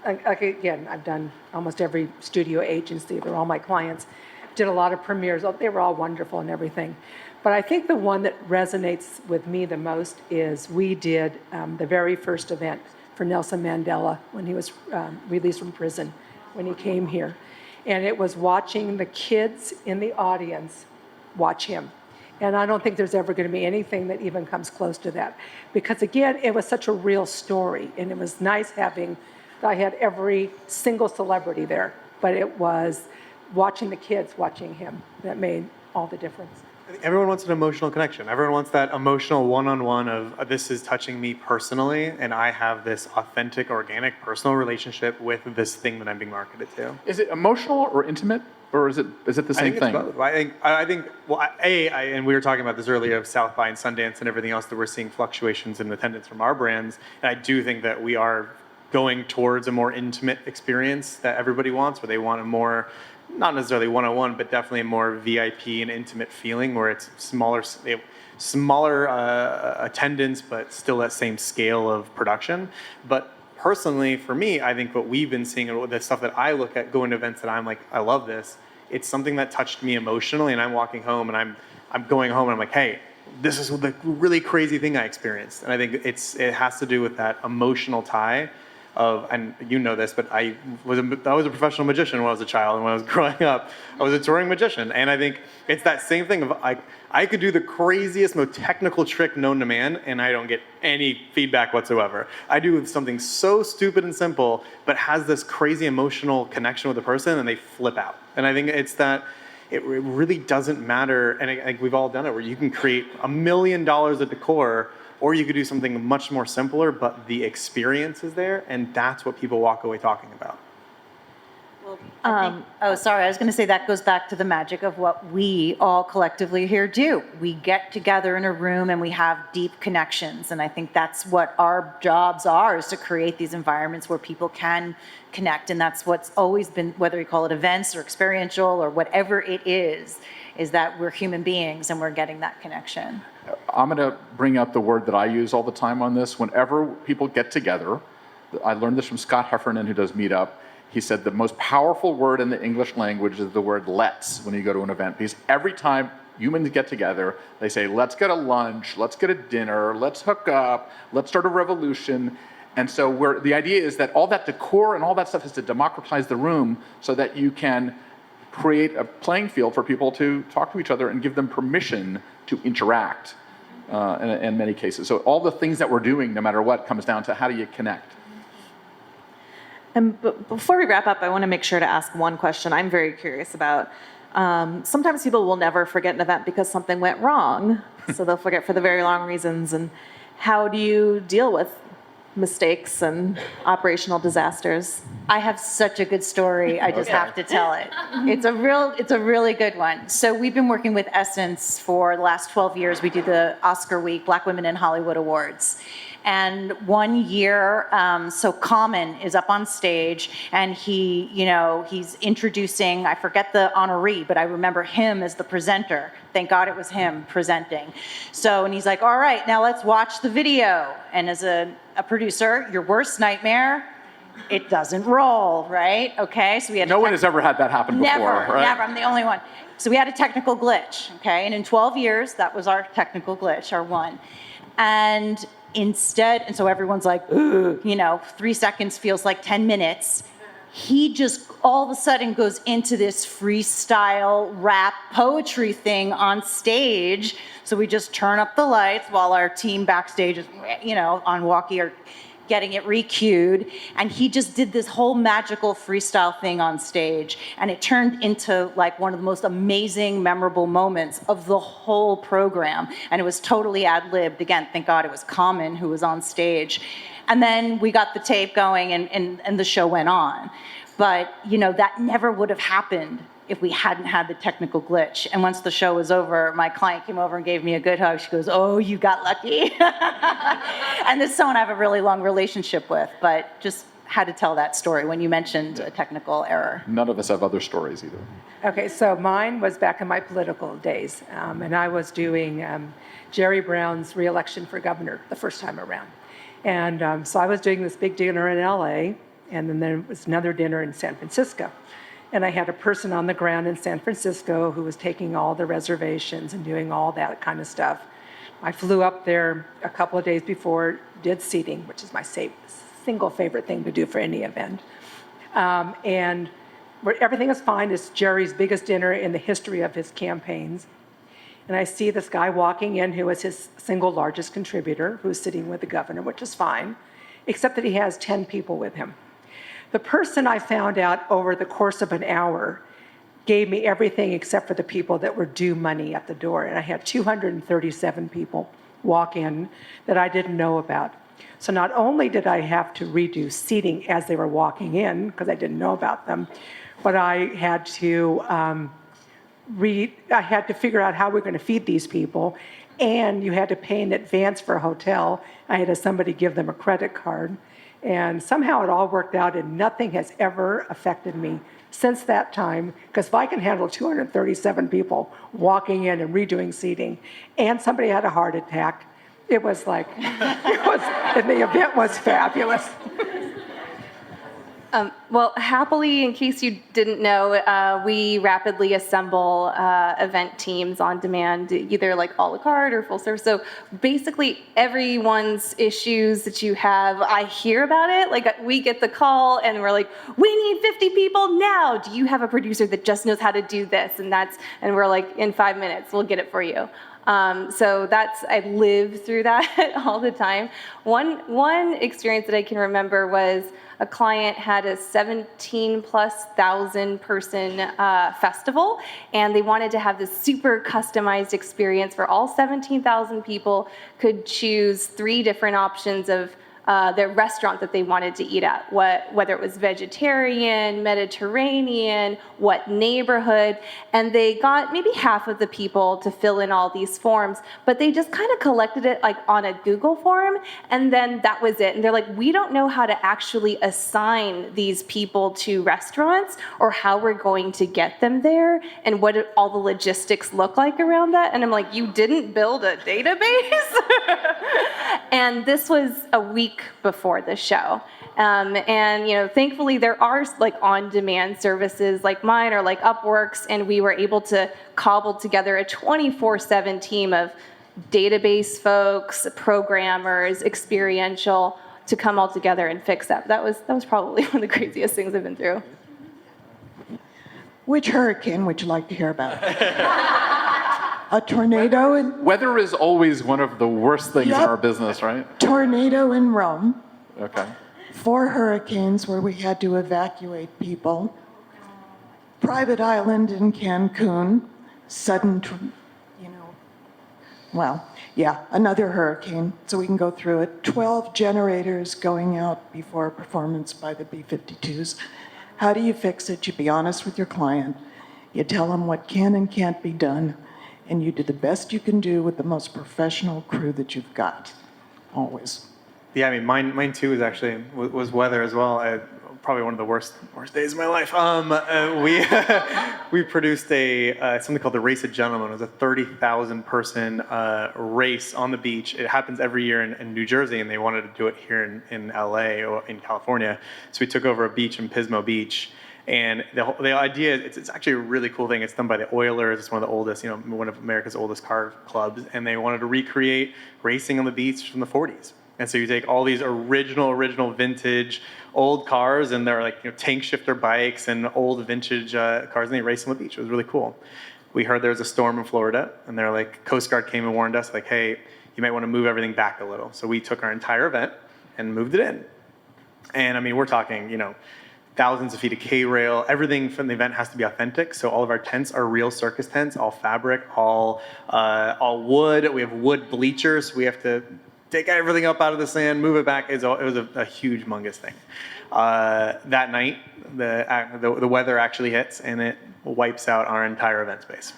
again, I've done almost every studio agency. They're all my clients. Did a lot of premieres. They were all wonderful and everything. But I think the one that resonates with me the most is we did the very first event for Nelson Mandela when he was released from prison, when he came here. And it was watching the kids in the audience watch him. And I don't think there's ever going to be anything that even comes close to that. Because again, it was such a real story. And it was nice I had every single celebrity there. But it was watching the kids watching him that made all the difference. Everyone wants an emotional connection. Everyone wants that emotional one-on-one of this is touching me personally, and I have this authentic, organic, personal relationship with this thing that I'm being marketed to. Is it emotional or intimate, or is it the same thing? It's both. I think. Well, and we were talking about this earlier of South by and Sundance and everything else, that we're seeing fluctuations in attendance from our brands, and I do think that we are going towards a more intimate experience that everybody wants, where they want a more, not necessarily one-on-one, but definitely a more VIP and intimate feeling, where it's smaller attendance, but still that same scale of production. But personally, for me, I think what we've been seeing, and the stuff that I look at going to events that I'm like, I love this. It's something that touched me emotionally, and I'm walking home, and I'm going home, and I'm like, hey, this is the really crazy thing I experienced. And I think it has to do with that emotional tie of, and you know this, but I was a professional magician when I was a child, and when I was growing up, I was a touring magician. And I think it's that same thing of I could do the craziest, most technical trick known to man, and I don't get any feedback whatsoever. I do something so stupid and simple, but has this crazy emotional connection with the person, and they flip out. And I think it's that it really doesn't matter, and I think we've all done it, where you can create $1 million of decor, or you could do something much more simpler, but the experience is there, and that's what people walk away talking about. Well, Sorry, I was going to say that goes back to the magic of what we all collectively here do. We get together in a room and we have deep connections. And I think that's what our jobs are, is to create these environments where people can connect. And that's what's always been, whether you call it events or experiential or whatever it is that we're human beings and we're getting that connection. I'm going to bring up the word that I use all the time on this. Whenever people get together, I learned this from Scott Heffernan, who does Meetup. He said the most powerful word in the English language is the word let's when you go to an event. Because every time humans get together, they say, let's get a lunch, let's get a dinner, let's hook up, let's start a revolution. And so the idea is that all that decor and all that stuff is to democratize the room so that you can create a playing field for people to talk to each other and give them permission to interact in many cases. So all the things that we're doing, no matter what, comes down to how do you connect? And before we wrap up, I want to make sure to ask one question I'm very curious about. Sometimes people will never forget an event because something went wrong, so they'll forget for the very long reasons. And how do you deal with mistakes and operational disasters? I have such a good story. I just have to tell it. It's a really good one. So we've been working with Essence for the last 12 years. We do the Oscar Week, Black Women in Hollywood Awards. And one year, so Common is up on stage and he's introducing, I forget the honoree, but I remember him as the presenter. Thank God it was him presenting. So, and he's like, all right, now let's watch the video. And as a producer, your worst nightmare, it doesn't roll, right? Okay, so we had no one has ever had that happen before, right? Never, I'm the only one. So we had a technical glitch, okay? And in 12 years, that was our technical glitch, our one. And so everyone's like, 3 seconds feels like 10 minutes. He just all of a sudden goes into this freestyle rap poetry thing on stage. So we just turn up the lights while our team backstage is, on walkie or getting it re-cued. And he just did this whole magical freestyle thing on stage. And it turned into like one of the most amazing, memorable moments of the whole program. And it was totally ad-libbed. Again, thank God it was Common who was on stage. And then we got the tape going and the show went on. But, that never would have happened if we hadn't had the technical glitch. And once the show was over, my client came over and gave me a good hug. She goes, oh, you got lucky. And this is someone I have a really long relationship with, but just had to tell that story when you mentioned a technical error. None of us have other stories either. Okay, so mine was back in my political days, and I was doing Jerry Brown's re-election for governor the first time around. And so I was doing this big dinner in LA, and then there was another dinner in San Francisco. And I had a person on the ground in San Francisco who was taking all the reservations and doing all that kind of stuff. I flew up there a couple of days before, did seating, which is my single favorite thing to do for any event. And everything is fine. It's Jerry's biggest dinner in the history of his campaigns. And I see this guy walking in who is his single largest contributor, who's sitting with the governor, which is fine, except that he has 10 people with him. The person, I found out over the course of an hour, gave me everything except for the people that were due money at the door. And I had 237 people walk in that I didn't know about. So not only did I have to redo seating as they were walking in, because I didn't know about them, but I had to figure out how we're going to feed these people. And you had to pay in advance for a hotel. I had somebody give them a credit card. And somehow it all worked out, and nothing has ever affected me since that time, because if I can handle 237 people walking in and redoing seating, and somebody had a heart attack, it was like, and the event was fabulous. Well, happily, in case you didn't know, we rapidly assemble event teams on demand, either like a la carte or full service. So basically, everyone's issues that you have, I hear about it. Like, we get the call and we're like, we need 50 people now. Do you have a producer that just knows how to do this? And we're like, in 5 minutes, we'll get it for you. So I live through that all the time. One experience that I can remember was a client had a 17,000+ person festival, and they wanted to have this super customized experience where all 17,000 people could choose 3 different options of their restaurant that they wanted to eat at, whether it was vegetarian, Mediterranean, what neighborhood, and they got maybe half of the people to fill in all these forms, but they just kind of collected it like on a Google form, and then that was it. And they're like, we don't know how to actually assign these people to restaurants or how we're going to get them there and what all the logistics look like around that. And I'm like, you didn't build a database? And this was a week before the show. And thankfully there are like on-demand services like mine or like Upworks, and we were able to cobble together a 24/7 team of database folks, programmers, experiential, to come all together and fix that. That was probably one of the craziest things I've been through. Which hurricane would you like to hear about? A tornado Weather is always one of the worst things in Yep. our business, right? tornado in Rome. Okay. 4 hurricanes where we had to evacuate people. Private island in Cancun. Another hurricane, so we can go through it. 12 generators going out before a performance by the B-52s. How do you fix it? You be honest with your client. You tell them what can and can't be done, and you do the best you can do with the most professional crew that you've got, always. Yeah, I mean, mine too was actually was weather as well. Probably one of the worst days of my life. We produced something called the Race of Gentlemen. It was a 30,000 person race on the beach. It happens every year in New Jersey, and they wanted to do it here in LA or in California. So we took over a beach in Pismo Beach. And the idea, it's actually a really cool thing. It's done by the Oilers. It's one of the oldest, one of America's oldest car clubs. And they wanted to recreate racing on the beach from the 40s. And so you take all these original vintage old cars, and they're like tank shifter bikes and old vintage cars, and they race on the beach. It was really cool. We heard there was a storm in Florida, and they're like, Coast Guard came and warned us, like, hey, you might want to move everything back a little. So we took our entire event and moved it in. And I mean, we're talking, thousands of feet of K-rail. Everything from the event has to be authentic. So all of our tents are real circus tents, all fabric, all wood. We have wood bleachers. We have to take everything up out of the sand, move it back. It was a huge, humongous thing. That night, the weather actually hits, and it wipes out our entire event space.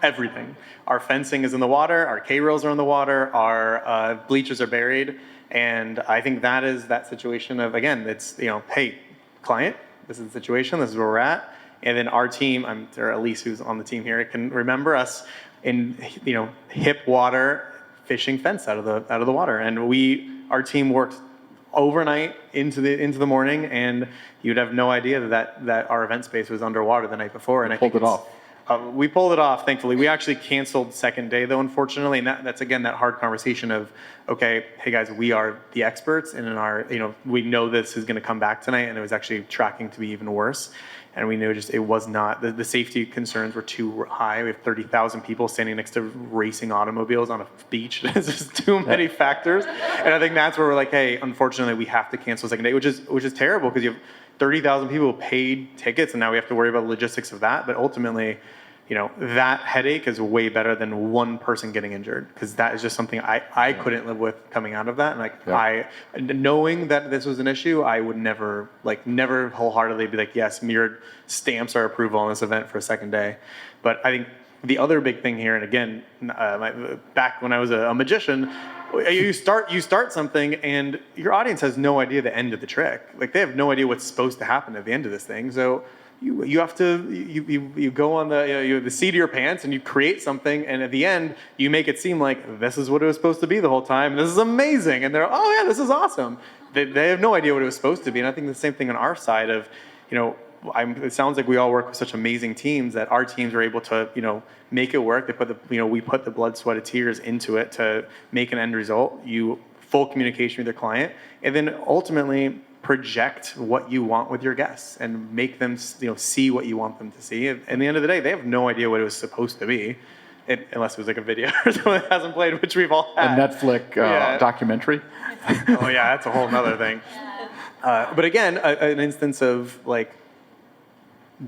Everything. Our fencing is in the water. Our K-rails are in the water. Our bleachers are buried. And I think that is that situation of, again, it's, hey, client, this is the situation. This is where we're at. And then our team, or Elise, who's on the team here, can remember us in, hip water, fishing fence out of the water, and our team worked overnight into the morning, and you'd have no idea that our event space was underwater the night before. And I think we pulled it off. Thankfully, we actually canceled second day though, unfortunately, and that's again that hard conversation of, okay, hey guys, we are the experts, and we know this is going to come back tonight, and it was actually tracking to be even worse. And we knew it was not, the safety concerns were too high. We have 30,000 people standing next to racing automobiles on a beach. There's just too many factors. And I think that's where we're like, hey, unfortunately, we have to cancel second day, which is terrible because you have 30,000 people paid tickets, and now we have to worry about the logistics of that. But ultimately, that headache is way better than one person getting injured, because that is just something I couldn't live with coming out of that. And knowing that this was an issue, I would never wholeheartedly be like, yes, Mirrored stamps our approval on this event for a second day. But I think the other big thing here, and again, back when I was a magician, you start something and your audience has no idea the end of the trick. Like, they have no idea what's supposed to happen at the end of this thing. So you have to you go on the seat of your pants and you create something, and at the end you make it seem like this is what it was supposed to be the whole time. This is amazing, and they're, oh yeah, this is awesome. They have no idea what it was supposed to be. And I think the same thing on our side of, it sounds like we all work with such amazing teams that our teams are able to make it work. We put the blood, sweat, and tears into it to make an end result. Full communication with your client, and then ultimately project what you want with your guests and make them see what you want them to see. And at the end of the day, they have no idea what it was supposed to be, unless it was like a video or something that hasn't played, which we've all had. A Netflix documentary. Oh yeah, that's a whole nother thing. But again, an instance of like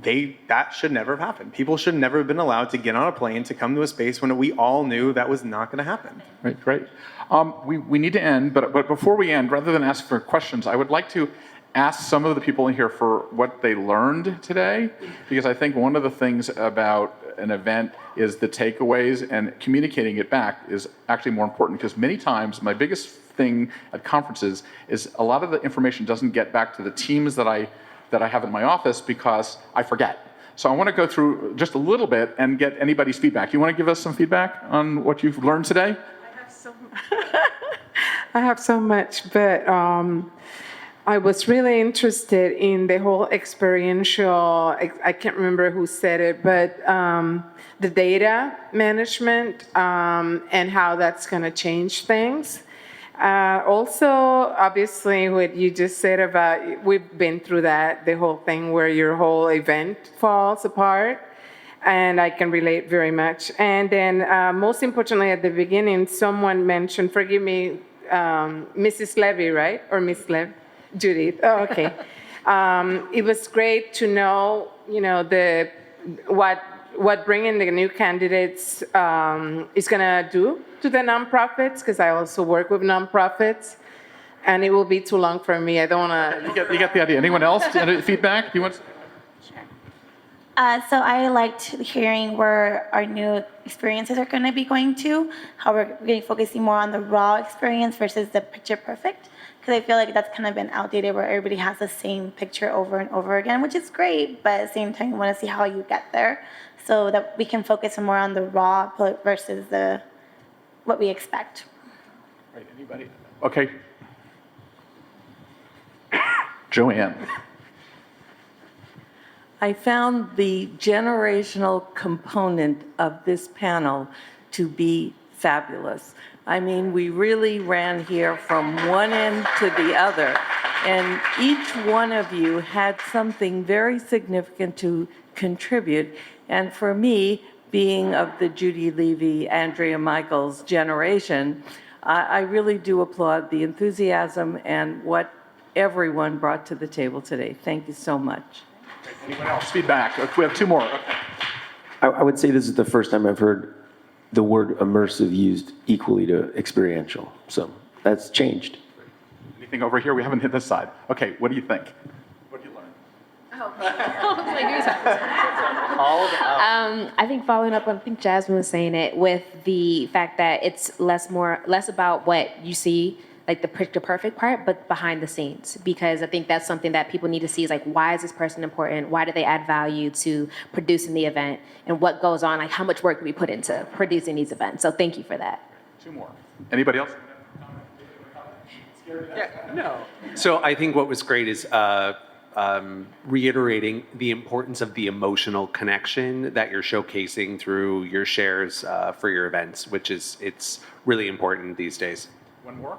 that should never have happened. People should never have been allowed to get on a plane to come to a space when we all knew that was not going to happen. Right, great. We need to end, but before we end, rather than ask for questions, I would like to ask some of the people in here for what they learned today, because I think one of the things about an event is the takeaways, and communicating it back is actually more important, because many times my biggest thing at conferences is a lot of the information doesn't get back to the teams that I have in my office because I forget. So I want to go through just a little bit and get anybody's feedback. You want to give us some feedback on what you've learned today? I have so much, but I was really interested in the whole experiential, I can't remember who said it, but the data management and how that's going to change things. Also, obviously, what you just said about, we've been through that, the whole thing where your whole event falls apart, and I can relate very much. And then, most importantly, at the beginning, someone mentioned, forgive me, Mrs. Levy, right? Or Miss Levy? Judy. Oh, okay. It was great to know, what bringing the new candidates is going to do to the nonprofits, because I also work with nonprofits, and it will be too long for me. I don't want to. You get the idea. Anyone else? Any feedback? Do you want? So I liked hearing where our new experiences are going to be going to, how we're going to be focusing more on the raw experience versus the picture perfect, because I feel like that's kind of been outdated where everybody has the same picture over and over again, which is great, but at the same time, you want to see how you get there so that we can focus more on the raw versus what we expect. Right, anybody? Okay. Joanne. I found the generational component of this panel to be fabulous. I mean, we really ran here from one end to the other, and each one of you had something very significant to contribute. And for me, being of the Judy Levy, Andrea Michaels generation, I really do applaud the enthusiasm and what everyone brought to the table today. Thank you so much. Anyone else? Feedback. We have two more. I would say this is the first time I've heard the word immersive used equally to experiential. So that's changed. Anything over here? We haven't hit this side. Okay, what do you think? What did you learn? I think following up on, I think Jasmine was saying it, with the fact that it's less about what you see, like the picture perfect part, but behind the scenes, because I think that's something that people need to see is like, why is this person important? Why do they add value to producing the event, and what goes on? Like, how much work do we put into producing these events? So thank you for that. Two more. Anybody else? Yeah, no. So I think what was great is reiterating the importance of the emotional connection that you're showcasing through your shares for your events, which is, it's really important these days. One more.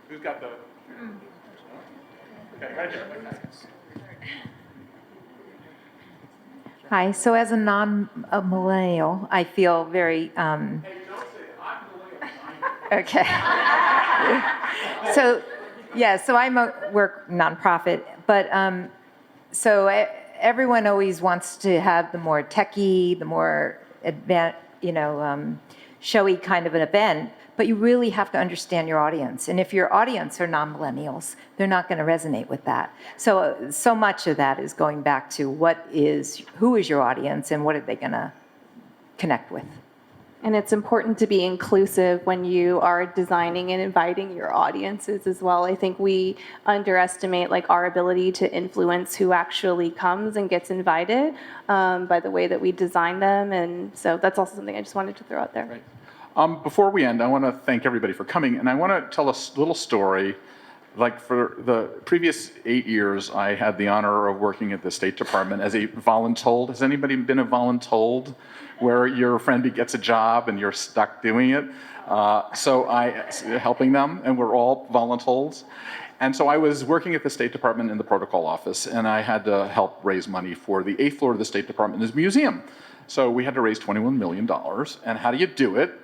Who's got the? Okay, right here. Hi. So as a non-millennial, I feel very. Okay. So, yeah. So I'm a work nonprofit, but so everyone always wants to have the more techie, the more showy kind of an event. But you really have to understand your audience. And if your audience are non-millennials, they're not going to resonate with that. So much of that is going back to who is your audience and what are they going to connect with. And it's important to be inclusive when you are designing and inviting your audiences as well. I think we underestimate like our ability to influence who actually comes and gets invited by the way that we design them. And so that's also something I just wanted to throw out there. Right. Before we end, I want to thank everybody for coming, and I want to tell a little story. Like, for the previous 8 years, I had the honor of working at the State Department as a voluntold. Has anybody been a voluntold, where your friend gets a job and you're stuck doing it? So helping them, and we're all voluntolds. And so I was working at the State Department in the protocol office, and I had to help raise money for the 8th floor of the State Department, this museum. So we had to raise $21 million, and how do you do it?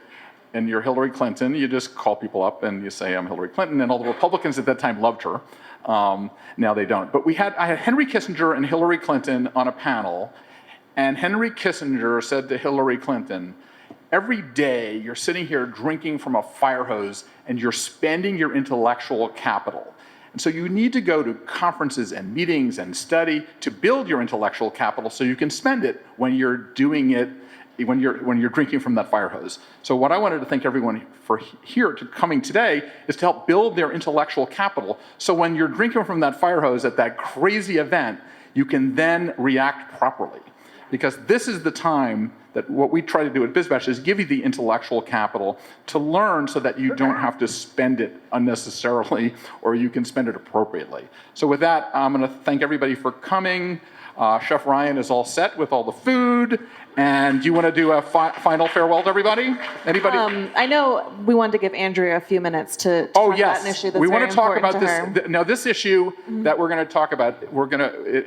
And you're Hillary Clinton, you just call people up and you say, I'm Hillary Clinton, and all the Republicans at that time loved her. Now they don't. But I had Henry Kissinger and Hillary Clinton on a panel, and Henry Kissinger said to Hillary Clinton, every day you're sitting here drinking from a fire hose and you're spending your intellectual capital. And so you need to go to conferences and meetings and study to build your intellectual capital so you can spend it when you're doing it, when you're drinking from that fire hose. So what I wanted to thank everyone for here to coming today is to help build their intellectual capital. So when you're drinking from that fire hose at that crazy event, you can then react properly. Because this is the time that what we try to do at BizBash is give you the intellectual capital to learn so that you don't have to spend it unnecessarily, or you can spend it appropriately. So with that, I'm going to thank everybody for coming. Chef Ryan is all set with all the food. And do you want to do a final farewell to everybody? Anybody? I know we wanted to give Andrea a few minutes to talk about an issue that's we very want to talk about important to her. this. Now, this issue that we're going to talk about,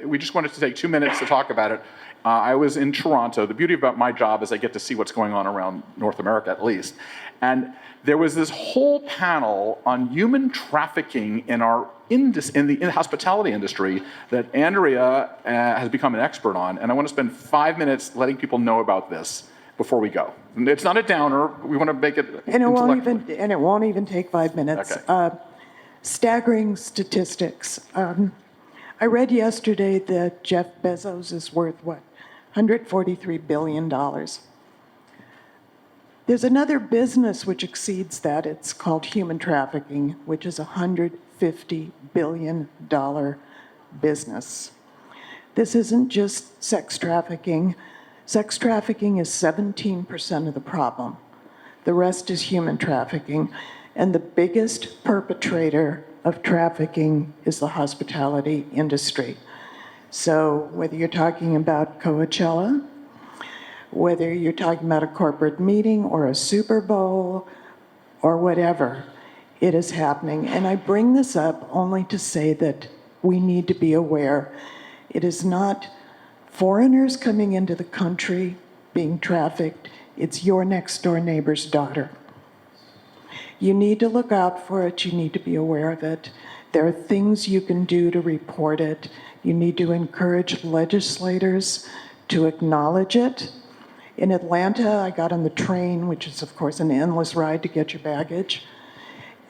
we just wanted to take 2 minutes to talk about it. I was in Toronto. The beauty about my job is I get to see what's going on around North America, at least. And there was this whole panel on human trafficking in the hospitality industry that Andrea has become an expert on. And I want to spend 5 minutes letting people know about this before we go. And it's not a downer. We want to make it And it won't even take 5 minutes. Okay. Staggering statistics. I read yesterday that Jeff Bezos is worth, what, $143 billion. There's another business which exceeds that. It's called human trafficking, which is a $150 billion business. This isn't just sex trafficking. Sex trafficking is 17% of the problem. The rest is human trafficking. And the biggest perpetrator of trafficking is the hospitality industry. So whether you're talking about Coachella, whether you're talking about a corporate meeting or a Super Bowl or whatever, it is happening. And I bring this up only to say that we need to be aware. It is not foreigners coming into the country being trafficked. It's your next door neighbor's daughter. You need to look out for it. You need to be aware of it. There are things you can do to report it. You need to encourage legislators to acknowledge it. In Atlanta, I got on the train, which is, of course, an endless ride to get your baggage.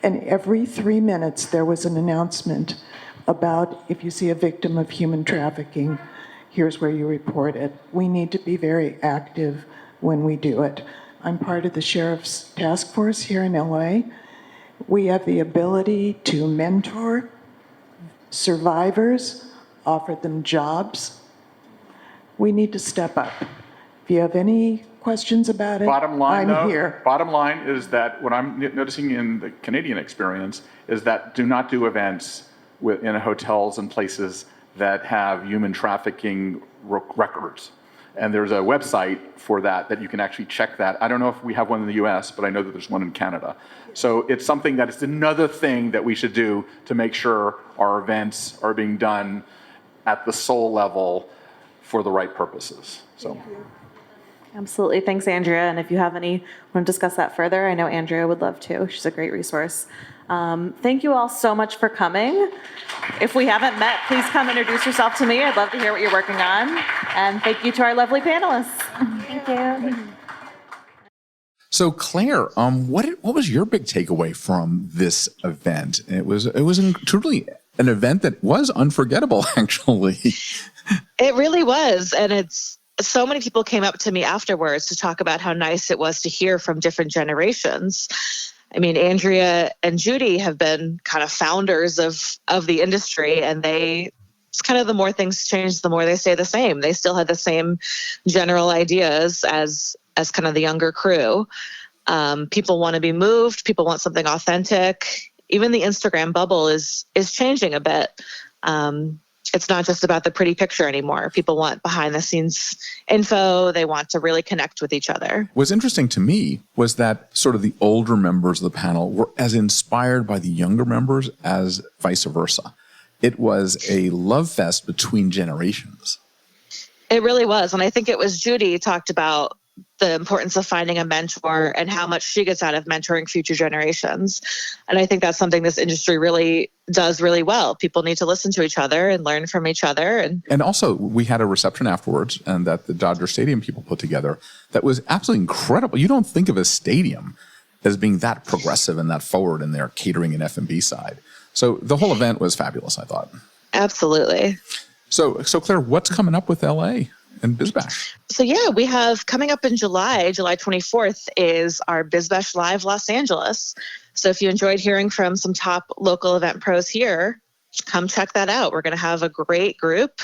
And every 3 minutes, there was an announcement about if you see a victim of human trafficking, here's where you report it. We need to be very active when we do it. I'm part of the Sheriff's Task Force here in LA. We have the ability to mentor survivors, offer them jobs. We need to step up. If you have any questions about it, I'm here. Bottom line is that what I'm noticing in the Canadian experience is that do not do events in hotels and places that have human trafficking records. And there's a website for that you can actually check that. I don't know if we have one in the US, but I know that there's one in Canada. So it's something that is another thing that we should do to make sure our events are being done at the soul level for the right purposes. So. Absolutely. Thanks, Andrea. And if you have want to discuss that further, I know Andrea would love to. She's a great resource. Thank you all so much for coming. If we haven't met, please come introduce yourself to me. I'd love to hear what you're working on. And thank you to our lovely panelists. Thank you. So Claire, what was your big takeaway from this event? It was truly an event that was unforgettable, actually. It really was. And so many people came up to me afterwards to talk about how nice it was to hear from different generations. I mean, Andrea and Judy have been kind of founders of the industry, and it's kind of the more things change, the more they stay the same. They still had the same general ideas as kind of the younger crew. People want to be moved. People want something authentic. Even the Instagram bubble is changing a bit. It's not just about the pretty picture anymore. People want behind the scenes info. They want to really connect with each other. What's interesting to me was that sort of the older members of the panel were as inspired by the younger members as vice versa. It was a love fest between generations. It really was. And I think it was Judy talked about the importance of finding a mentor and how much she gets out of mentoring future generations. And I think that's something this industry really does really well. People need to listen to each other and learn from each other. And also, we had a reception afterwards, and that the Dodger Stadium people put together that was absolutely incredible. You don't think of a stadium as being that progressive and that forward in their catering and F&B side. So the whole event was fabulous, I thought. Absolutely. So Claire, what's coming up with LA and BizBash? So yeah, we have coming up in July 24th is our BizBash Live Los Angeles. So if you enjoyed hearing from some top local event pros here, come check that out. We're going to have a great group.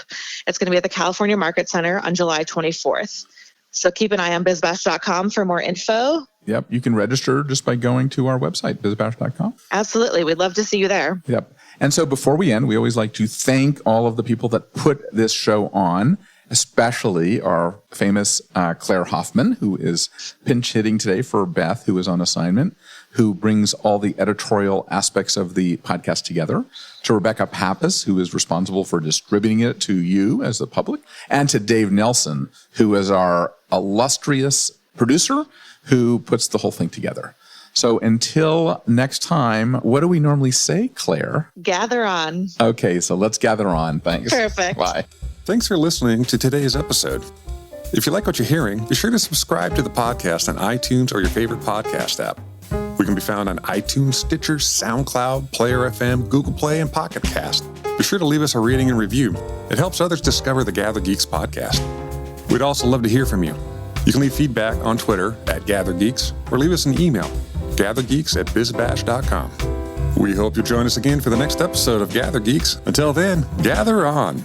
It's going to be at the California Market Center on July 24th. So keep an eye on bizbash.com for more info. Yep, you can register just by going to our website, bizbash.com. Absolutely. We'd love to see you there. Yep. And so before we end, we always like to thank all of the people that put this show on, especially our famous Claire Hoffman, who is pinch hitting today for Beth, who is on assignment, who brings all the editorial aspects of the podcast together, to Rebecca Pappas, who is responsible for distributing it to you as the public, and to Dave Nelson, who is our illustrious producer who puts the whole thing together. So until next time, what do we normally say, Claire? Gather on. Okay, so let's gather on. Thanks. Perfect. Bye. Thanks for listening to today's episode. If you like what you're hearing, be sure to subscribe to the podcast on iTunes or your favorite podcast app. We can be found on iTunes, Stitcher, SoundCloud, Player FM, Google Play, and Pocket Cast. Be sure to leave us a rating and review. It helps others discover the GatherGeeks podcast. We'd also love to hear from you. You can leave feedback on Twitter @GatherGeeks or leave us an email, gathergeeks@bizbash.com. We hope you'll join us again for the next episode of GatherGeeks. Until then, gather on.